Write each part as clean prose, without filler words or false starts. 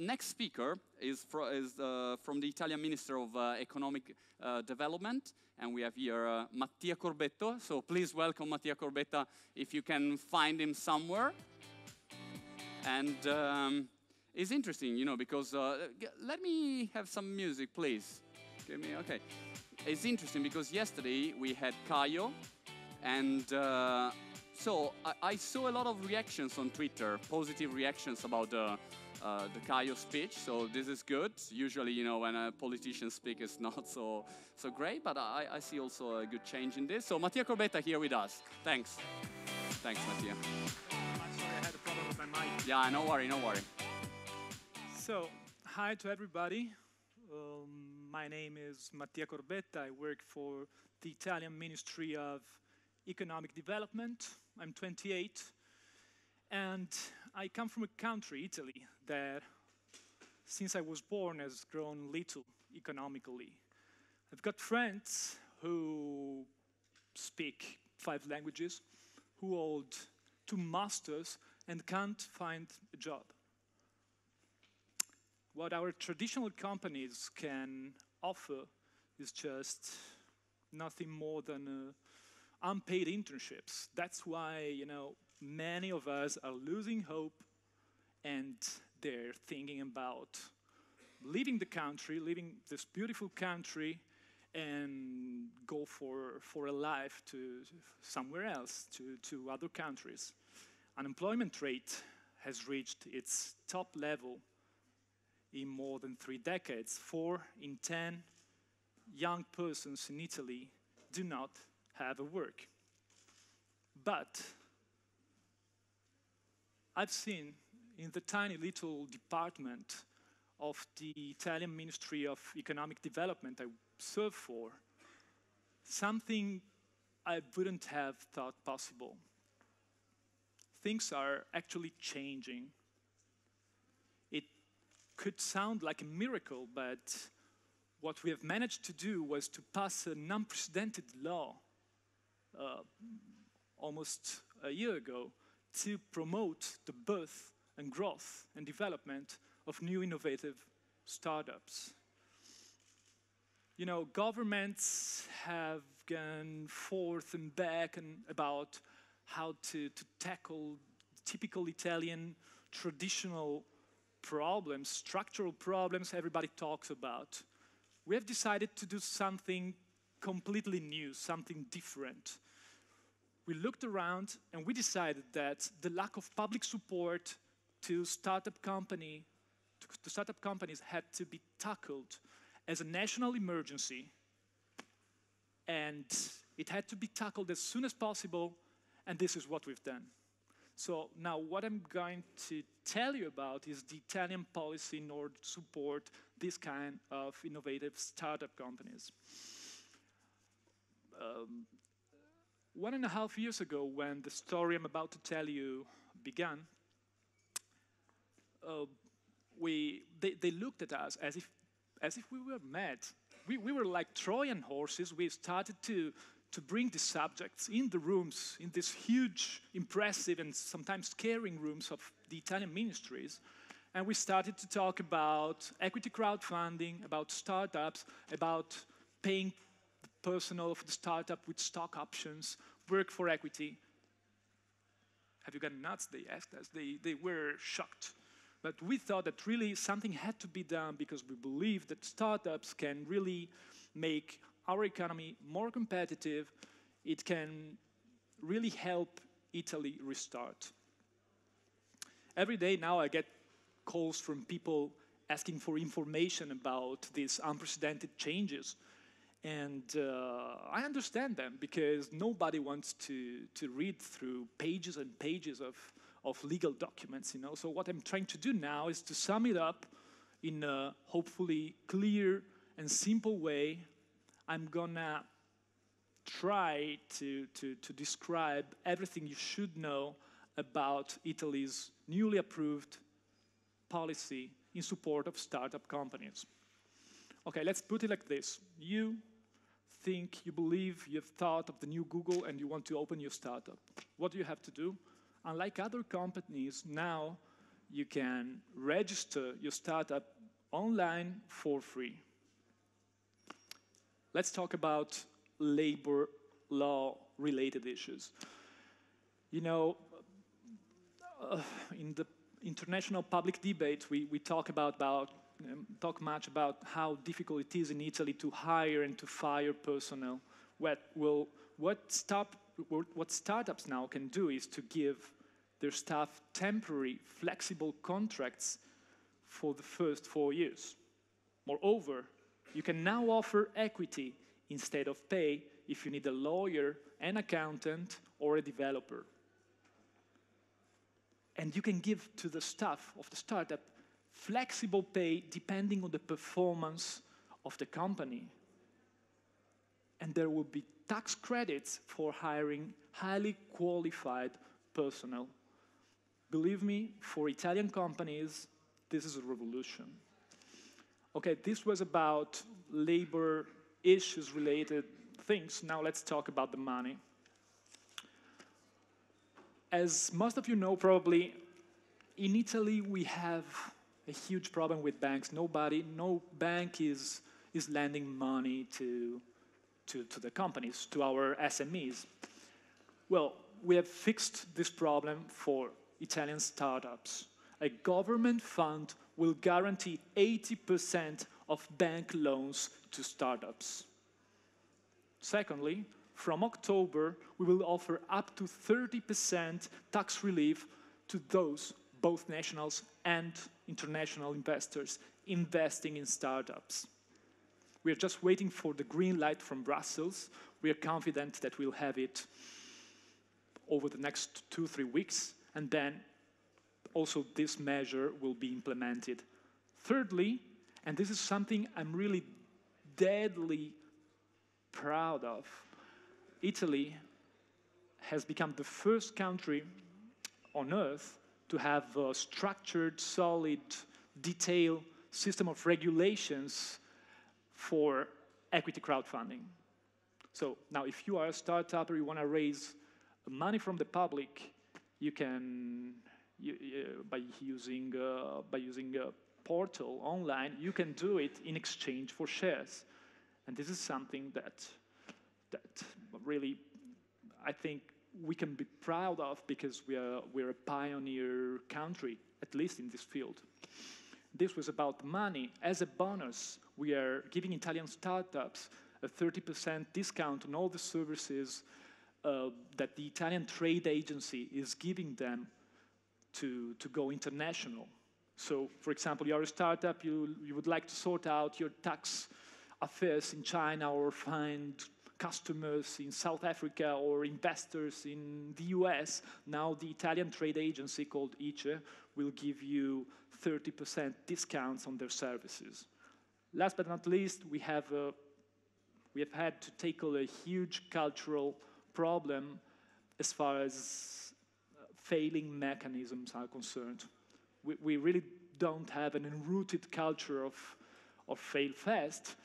next speaker is from the Italian Minister of Economic Development, and we have here Mattia Corbetta. So please welcome Mattia Corbetta if you can find him somewhere. And it's interesting, you know, because let me have some music, please. Give me, okay. It's interesting because yesterday we had Caio, and so I saw a lot of reactions on Twitter, positive reactions about the Caio speech. So this is good. Usually, you know, when a politician speaks, it's not so great. But I see also a good change in this. So Mattia Corbetta here with us. Thanks. Thanks, Mattia. I'm sorry, I had a problem with my mic. Yeah, no worry, no worry. So, hi to everybody. My name is Mattia Corbetta. I work for the Italian Ministry of Economic Development. I'm 28, and I come from a country, Italy, that since I was born has grown little economically. I've got friends who speak 5 languages, who hold 2 masters and can't find a job. What our traditional companies can offer is just nothing more than unpaid internships. That's why, you know, many of us are losing hope, and they're thinking about leaving the country, leaving this beautiful country, and go for a life to somewhere else, to other countries. Unemployment rate has reached its top level in more than 3 decades. 4 in 10 young persons in Italy do not have a work. But I've seen in the tiny little department of the Italian Ministry of Economic Development I serve for, something I wouldn't have thought possible. Things are actually changing. It could sound like a miracle, but what we have managed to do was to pass an unprecedented law almost a year ago to promote the birth and growth and development of new innovative startups. You know, governments have gone forth and back about how to tackle typical Italian traditional problems, structural problems everybody talks about. We have decided to do something completely new, something different. We looked around and we decided that the lack of public support to startup companies had to be tackled as a national emergency, and it had to be tackled as soon as possible, and this is what we've done. So now what I'm going to tell you about is the Italian policy in order to support this kind of innovative startup companies. 1.5 years ago, when the story I'm about to tell you began, they looked at us as if we were mad. We were like Trojan horses. We started to bring the subjects in the rooms, in these huge, impressive, and sometimes scaring rooms of the Italian ministries. And we started to talk about equity crowdfunding, about startups, about paying the personnel of the startup with stock options, work for equity. Have you gone nuts? They asked us. They were shocked. But we thought that really something had to be done because we believe that startups can really make our economy more competitive. It can really help Italy restart. Every day now I get calls from people asking for information about these unprecedented changes. And I understand them because nobody wants to read through pages and pages of legal documents, you know. So what I'm trying to do now is to sum it up in a hopefully clear and simple way. I'm gonna try to describe everything you should know about Italy's newly approved policy in support of startup companies. Okay, let's put it like this. You think, you believe, you've thought of the new Google and you want to open your startup. What do you have to do? Unlike other companies, now you can register your startup online for free. Let's talk about labor law related issues. You know, in the international public debate, we talk much about how difficult it is in Italy to hire and to fire personnel. What startups now can do is to give their staff temporary, flexible contracts for the first 4 years. Moreover, you can now offer equity instead of pay if you need a lawyer, an accountant, or a developer. And you can give to the staff of the startup flexible pay depending on the performance of the company. And there will be tax credits for hiring highly qualified personnel. Believe me, for Italian companies, this is a revolution. Okay, this was about labor issues related things. Now let's talk about the money. As most of you know probably, in Italy we have a huge problem with banks. No bank is lending money to the companies, to our SMEs. Well, we have fixed this problem for Italian startups. A government fund will guarantee 80% of bank loans to startups. Secondly, from October, we will offer up to 30% tax relief to those, both nationals and international investors, investing in startups. We are just waiting for the green light from Brussels. We are confident that we'll have it over the next 2-3 weeks, and then also this measure will be implemented. Thirdly, and this is something I'm really deadly proud of, Italy has become the first country on earth to have a structured, solid, detailed system of regulations for equity crowdfunding. So now if you are a startup or you want to raise money from the public, you can, by using a portal online, you can do it in exchange for shares. And this is something that really, I think we can be proud of, because we're a pioneer country, at least in this field. This was about money. As a bonus, we are giving Italian startups a 30% discount on all the services that the Italian trade agency is giving them to go international. So, for example, you're a startup, you would like to sort out your tax affairs in China, or find customers in South Africa, or investors in the US. Now the Italian trade agency called ICE will give you 30% discounts on their services. Last but not least, we have had to tackle a huge cultural problem as far as failing mechanisms are concerned. We really don't have an enrooted culture of fail fast.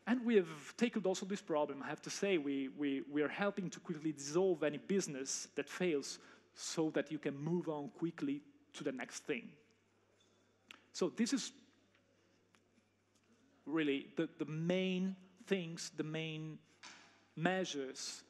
And we have tackled also this problem. I have to say, we are helping to quickly dissolve any business that fails, so that you can move on quickly to the next thing. So this is really the main things, the main measures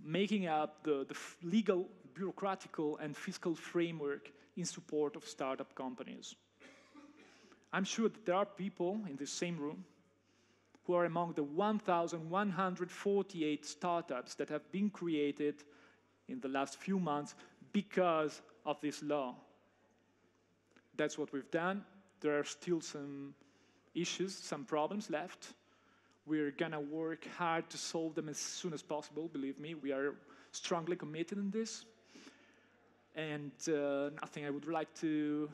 making up the legal, bureaucratical, and fiscal framework in support of startup companies. I'm sure that there are people in this same room who are among the 1,148 startups that have been created in the last few months because of this law. That's what we've done. There are still some issues, some problems left. We're gonna work hard to solve them as soon as possible, believe me. We are strongly committed in this. And I would like to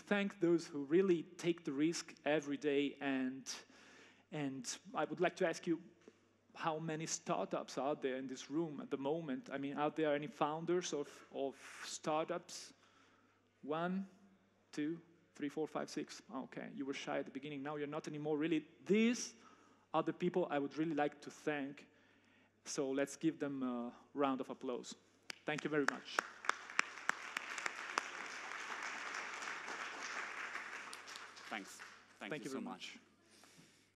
thank those who really take the risk every day. And I would like to ask you, how many startups are there in this room at the moment? I mean, are there any founders of startups? 1, 2, 3, 4, 5, 6. Okay, you were shy at the beginning. Now you're not anymore. Really, these are the people I would really like to thank. So let's give them a round of applause. Thank you very much. Thanks. Thank you you so very much. much.